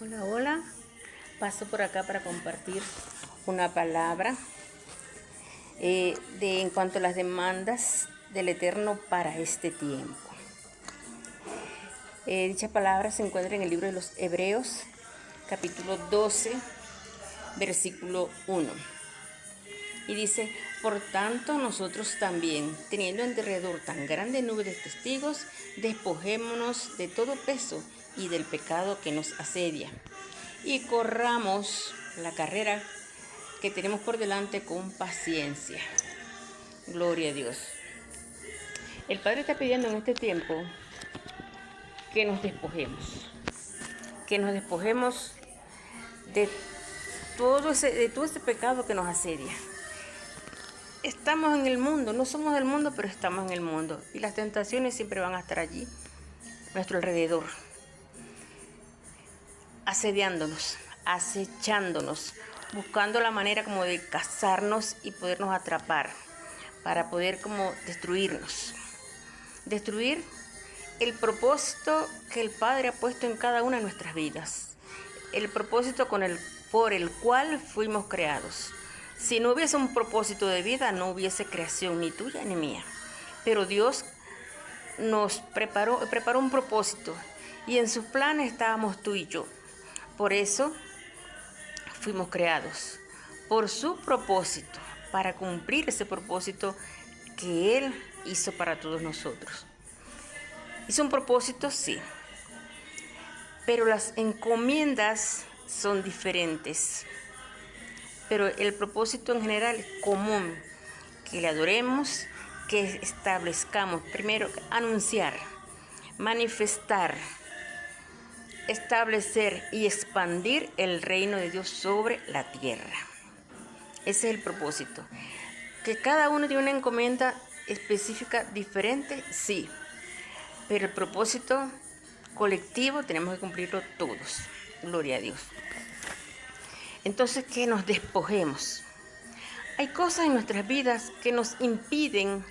Hola, hola. Paso por acá para compartir una palabra en cuanto a las demandas del Eterno para este tiempo. Dicha palabra se encuentra en el libro de los Hebreos, capítulo 12, versículo 1. Y dice: por tanto nosotros también, teniendo en derredor tan grande nube de testigos, despojémonos de todo peso y del pecado que nos asedia, y corramos la carrera que tenemos por delante con paciencia. Gloria a Dios. El Padre está pidiendo en este tiempo que nos despojemos de todo ese pecado que nos asedia. Estamos en el mundo, no somos del mundo, pero estamos en el mundo, y las tentaciones siempre van a estar allí, a nuestro alrededor, asediándonos, acechándonos, buscando la manera como de cazarnos y podernos atrapar, para poder como destruir el propósito que el Padre ha puesto en cada una de nuestras vidas, el propósito por el cual fuimos creados. Si no hubiese un propósito de vida, no hubiese creación ni tuya ni mía. Pero Dios nos preparó un propósito, y en sus planes estábamos tú y yo. Por eso fuimos creados, por su propósito, para cumplir ese propósito que Él hizo para todos nosotros. Hizo un propósito, sí, pero las encomiendas son diferentes. Pero el propósito en general es común: que le adoremos, que establezcamos, primero, anunciar, manifestar, establecer y expandir el reino de Dios sobre la tierra. Ese es el propósito. Que cada uno tiene una encomienda específica diferente, sí, pero el propósito colectivo tenemos que cumplirlo todos. Gloria a Dios. Entonces, que nos despojemos. Hay cosas en nuestras vidas que nos impiden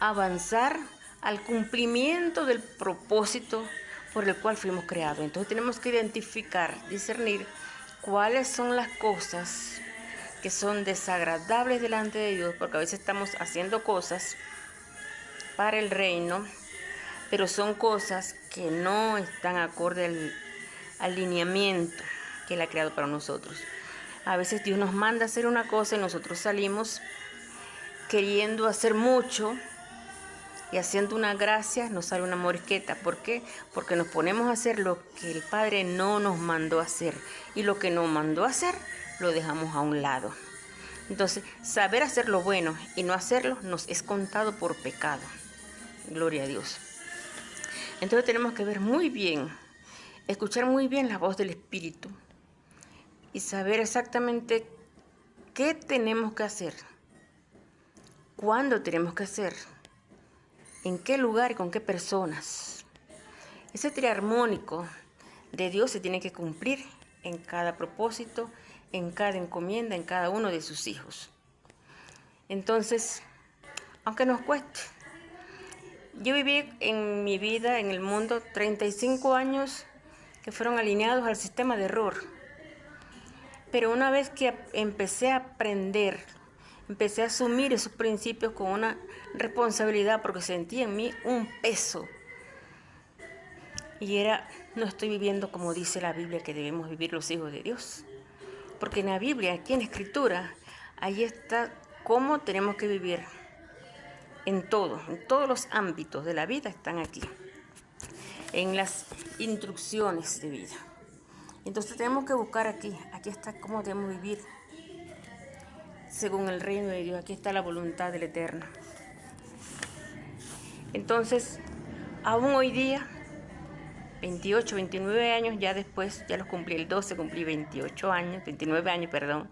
avanzar al cumplimiento del propósito por el cual fuimos creados. Entonces tenemos que identificar, discernir cuáles son las cosas que son desagradables delante de Dios, porque a veces estamos haciendo cosas para el reino, pero son cosas que no están acorde al lineamiento que Él ha creado para nosotros. A veces Dios nos manda a hacer una cosa y nosotros salimos queriendo hacer mucho, y haciendo una gracia nos sale una morisqueta. ¿Por qué? Porque nos ponemos a hacer lo que el Padre no nos mandó a hacer, y lo que nos mandó a hacer lo dejamos a un lado. Entonces, saber hacer lo bueno y no hacerlo nos es contado por pecado. Gloria a Dios. Entonces tenemos que ver muy bien, escuchar muy bien la voz del Espíritu y saber exactamente qué tenemos que hacer, cuándo tenemos que hacer, en qué lugar y con qué personas. Ese triarmónico de Dios se tiene que cumplir en cada propósito, en cada encomienda, en cada uno de sus hijos. Entonces, aunque nos cueste, yo viví en mi vida, en el mundo, 35 años que fueron alineados al sistema de error. Pero una vez que empecé a aprender, empecé a asumir esos principios con una responsabilidad, porque sentí en mí un peso. Y no estoy viviendo como dice la Biblia que debemos vivir los hijos de Dios. Porque en la Biblia, aquí en la Escritura, ahí está cómo tenemos que vivir. En todos los ámbitos de la vida están aquí, en las instrucciones de vida. Entonces tenemos que buscar aquí está cómo debemos vivir según el reino de Dios. Aquí está la voluntad del Eterno. Entonces, aún hoy día, 28, 29 años, ya después, ya los cumplí el 12, cumplí 29 años, perdón.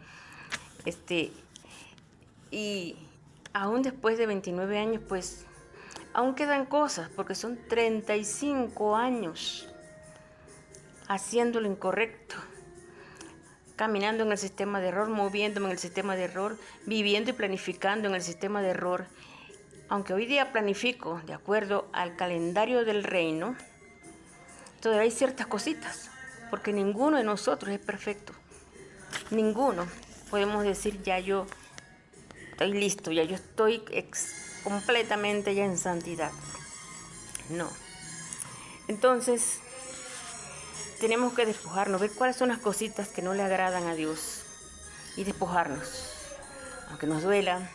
Y aún después de 29 años, pues, aún quedan cosas, porque son 35 años haciendo lo incorrecto, caminando en el sistema de error, moviéndome en el sistema de error, viviendo y planificando en el sistema de error. Aunque hoy día planifico de acuerdo al calendario del reino, todavía hay ciertas cositas porque ninguno de nosotros es perfecto. Ninguno. Podemos decir, ya yo estoy listo, ya yo estoy completamente ya en santidad. No. Entonces, tenemos que despojarnos, ver cuáles son las cositas que no le agradan a Dios y despojarnos. Aunque nos duela,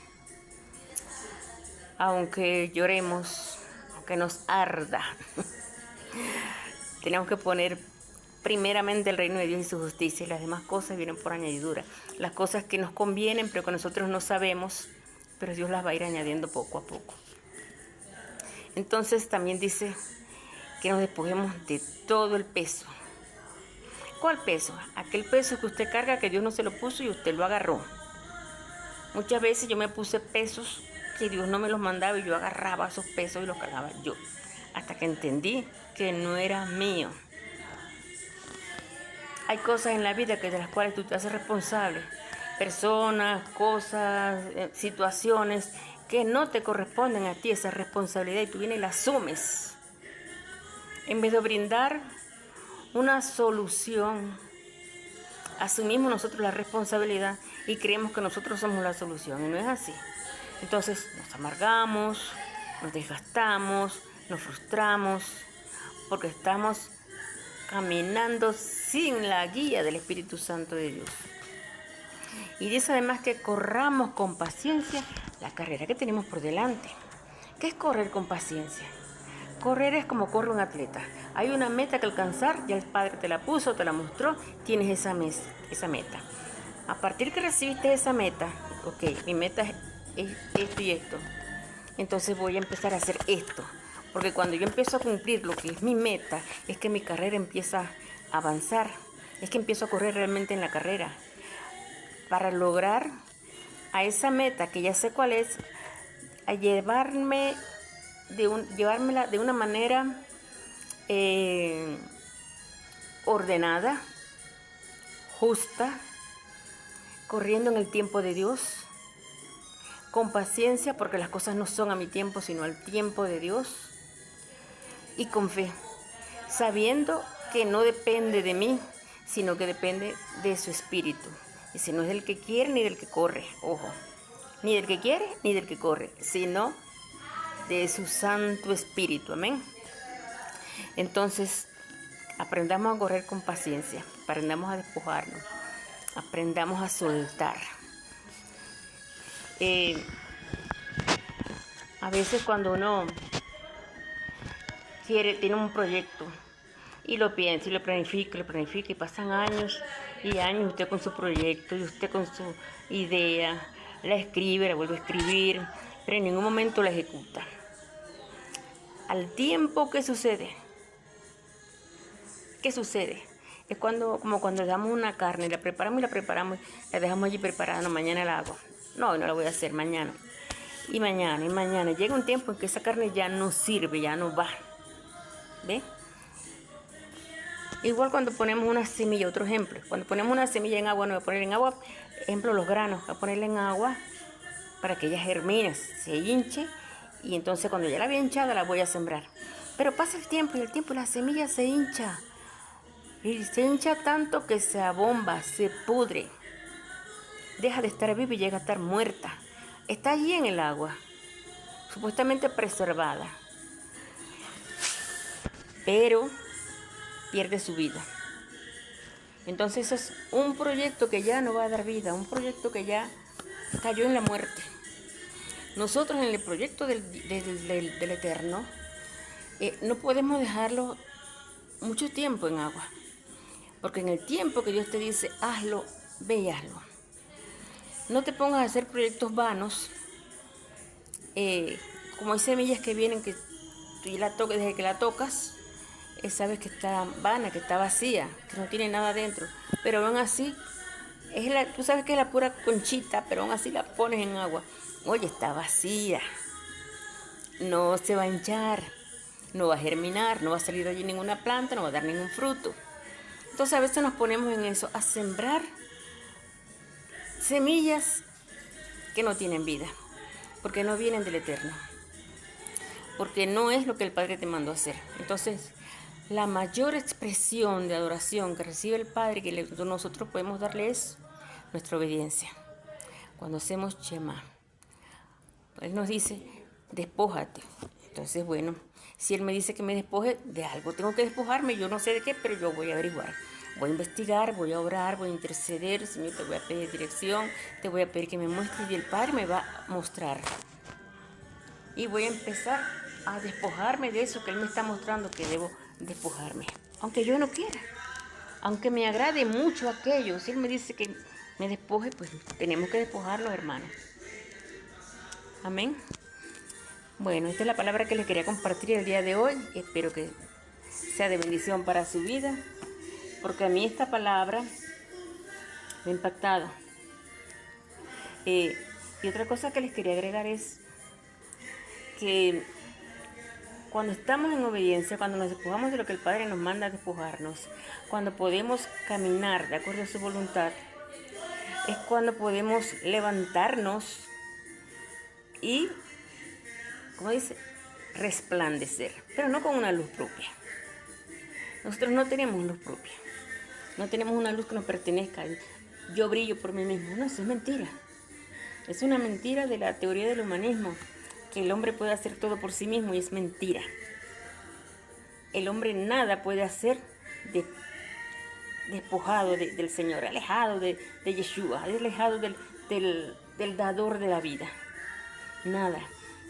aunque lloremos, aunque nos arda. Tenemos que poner primeramente el reino de Dios y su justicia, y las demás cosas vienen por añadidura. Las cosas que nos convienen, pero que nosotros no sabemos, pero Dios las va a ir añadiendo poco a poco. Entonces también dice que nos despojemos de todo el peso. ¿Cuál peso? Aquel peso que usted carga, que Dios no se lo puso y usted lo agarró. Muchas veces yo me puse pesos que Dios no me los mandaba y yo agarraba esos pesos y los cargaba yo. Hasta que entendí que no era mío. Hay cosas en la vida de las cuales tú te haces responsable. Personas, cosas, situaciones que no te corresponden a ti esa responsabilidad y tú vienes y la asumes. En vez de brindar una solución, asumimos nosotros la responsabilidad y creemos que nosotros somos la solución. Y no es así. Entonces nos amargamos, nos desgastamos, nos frustramos, porque estamos caminando sin la guía del Espíritu Santo de Dios. Y dice además que corramos con paciencia la carrera que tenemos por delante. ¿Qué es correr con paciencia? Correr es como corre un atleta. Hay una meta que alcanzar, ya el Padre te la puso, te la mostró, tienes esa meta. A partir que recibiste esa meta, ok, mi meta es esto y esto. Entonces voy a empezar a hacer esto. Porque cuando yo empiezo a cumplir lo que es mi meta, es que mi carrera empieza a avanzar. Es que empiezo a correr realmente en la carrera. Para lograr a esa meta, que ya sé cuál es, a llevármela de una manera ordenada, justa, corriendo en el tiempo de Dios, con paciencia, porque las cosas no son a mi tiempo, sino al tiempo de Dios, y con fe, sabiendo que no depende de mí, sino que depende de su espíritu. Y si no es del que quiere ni del que corre, ojo, ni del que quiere ni del que corre, sino de su Santo Espíritu, amén. Entonces, aprendamos a correr con paciencia, aprendamos a despojarnos, aprendamos a soltar. A veces cuando uno tiene un proyecto y lo piensa y lo planifica y pasan años y años usted con su proyecto y usted con su idea, la escribe, la vuelve a escribir, pero en ningún momento la ejecuta. Al tiempo, ¿qué sucede? ¿Qué sucede? Es como cuando damos una carne, la preparamos, la dejamos allí preparada, no, mañana la hago. No la voy a hacer, mañana. Y mañana. Llega un tiempo en que esa carne ya no sirve, ya no va. ¿Ve? Igual cuando ponemos una semilla, otro ejemplo. Cuando ponemos una semilla en agua, no voy a poner en agua, ejemplo, los granos, voy a ponerla en agua para que ella germine, se hinche, y entonces cuando ya la había hinchada la voy a sembrar. Pero pasa el tiempo y la semilla se hincha. Y se hincha tanto que se abomba, se pudre. Deja de estar viva y llega a estar muerta. Está allí en el agua, supuestamente preservada, pero pierde su vida. Entonces es un proyecto que ya no va a dar vida, un proyecto que ya cayó en la muerte. Nosotros en el proyecto del Eterno no podemos dejarlo mucho tiempo en agua, porque en el tiempo que Dios te dice hazlo, ve y hazlo. No te pongas a hacer proyectos vanos, como hay semillas que vienen que tú desde que la tocas, sabes que está vana, que está vacía, que no tiene nada dentro, pero aún así, tú sabes que es la pura conchita, pero aún así la pones en agua. Oye, está vacía, no se va a hinchar, no va a germinar, no va a salir de allí ninguna planta, no va a dar ningún fruto. Entonces a veces nos ponemos en eso, a sembrar semillas que no tienen vida, porque no vienen del Eterno, porque no es lo que el Padre te mandó a hacer. Entonces, La mayor expresión de adoración que recibe el Padre que nosotros podemos darle es nuestra obediencia. Cuando hacemos Shema, Él nos dice, despójate. Entonces, bueno, si Él me dice que me despoje de algo, tengo que despojarme, yo no sé de qué, pero yo voy a averiguar. Voy a investigar, voy a orar, voy a interceder, Señor, te voy a pedir dirección, te voy a pedir que me muestres y el Padre me va a mostrar. Y voy a empezar a despojarme de eso que Él me está mostrando que debo despojarme. Aunque yo no quiera, aunque me agrade mucho aquello, si Él me dice que me despoje, pues tenemos que despojarlo, hermanos. Amén. Bueno, esta es la palabra que les quería compartir el día de hoy. Espero que sea de bendición para su vida, porque a mí esta palabra me ha impactado. Y otra cosa que les quería agregar es que cuando estamos en obediencia, cuando nos despojamos de lo que el Padre nos manda a despojarnos, cuando podemos caminar de acuerdo a su voluntad, es cuando podemos levantarnos y, como dice, resplandecer, pero no con una luz propia. Nosotros no tenemos luz propia, no tenemos una luz que nos pertenezca. Yo brillo por mí mismo. No, eso es mentira. Es una mentira de la teoría del humanismo, que el hombre puede hacer todo por sí mismo, y es mentira. El hombre nada puede hacer despojado del Señor, alejado de Yeshua, alejado del dador de la vida. Nada.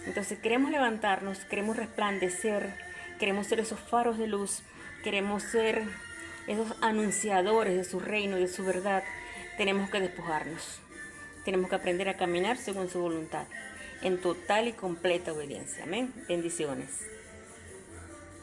Entonces queremos levantarnos, queremos resplandecer, queremos ser esos faros de luz, queremos ser esos anunciadores de su reino, de su verdad. Tenemos que despojarnos. Tenemos que aprender a caminar según su voluntad, en total y completa obediencia. Amén. Bendiciones.